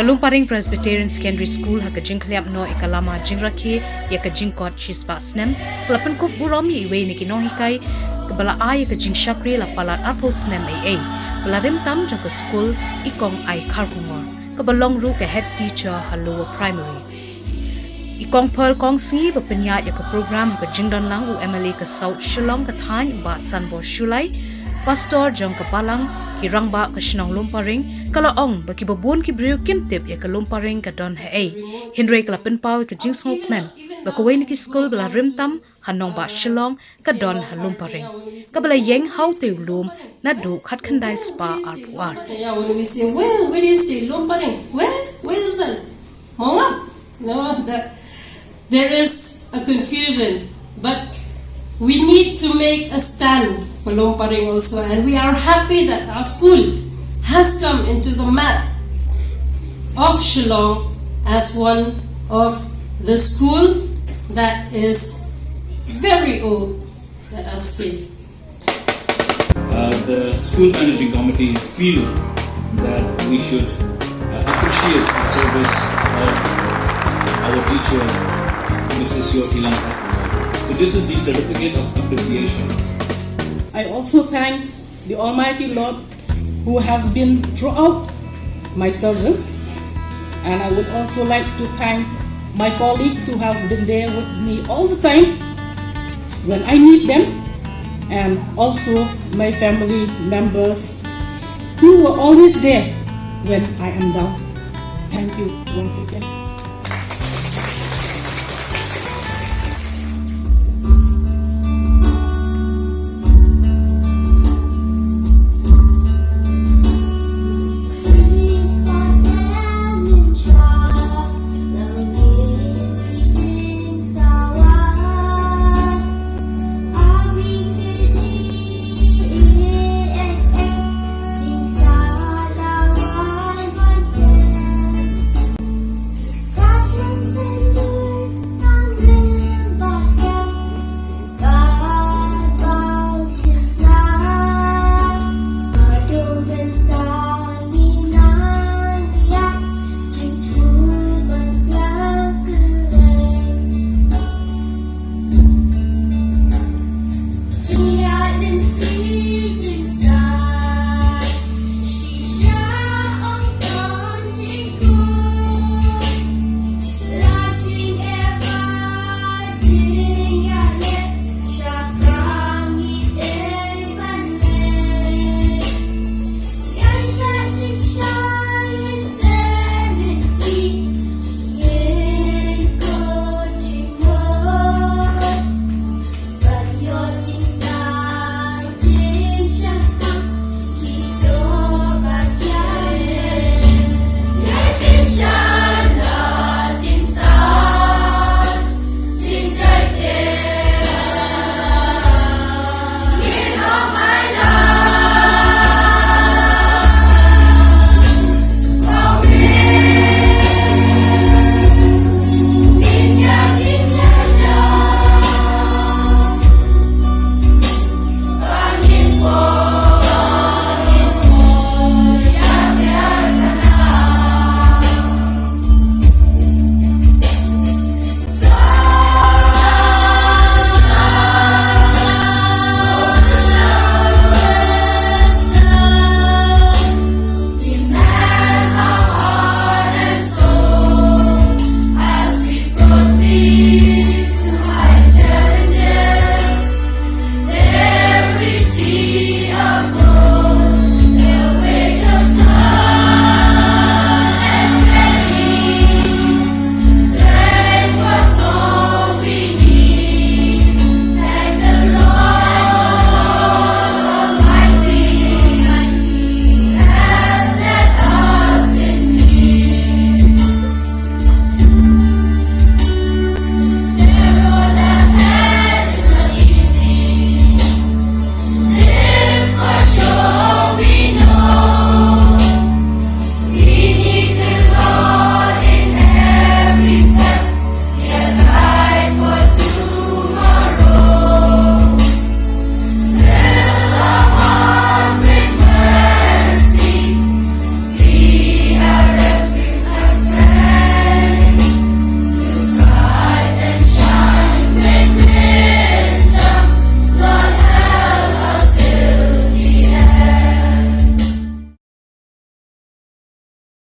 Lumparing Presbyterian Secondary School haka jingkliap no ikalama jingrakhi yaka jingkot chispa Snem kalapan ko Burom iwe ni Nonghikai kabala ay ka jingshakri la palat arpo Snem AA balarim tam jang ka school ikong ay karhumor kabalong ru ka head teacher ha lower primary ikong pearl kong si bapenya yaka program haka jingdon lang u MLA ka South Shillong ka than ba sanbo shulai pastor jang ka palang kirang ba ka shnong Lumparing kala ong baki babun ki briu kim tip ya ka Lumparing ka don he hinre kala pen pau ka jing smoke man ba ko wen ki school bala rim tam hanong ba shilong ka don ha Lumparing ka bala Ïeng how te lum na du khat khandai spa arpuar yeah, when we say where do you say Lumparing where is that mama no that there is a confusion but we need to make a stand for Lumparing also, and we are happy that our school has come into the map of Shillong as one of the school that is very old, let us say. The school managing committee feel that we should appreciate the service of our teacher, Mrs. Pdiang. So this is the certificate of appreciation. I also thank the Almighty Lord who has been throughout my service, and I would also like to thank my colleagues who have been there with me all the time when I need them, and also my family members who were always there when I am down. Thank you once again.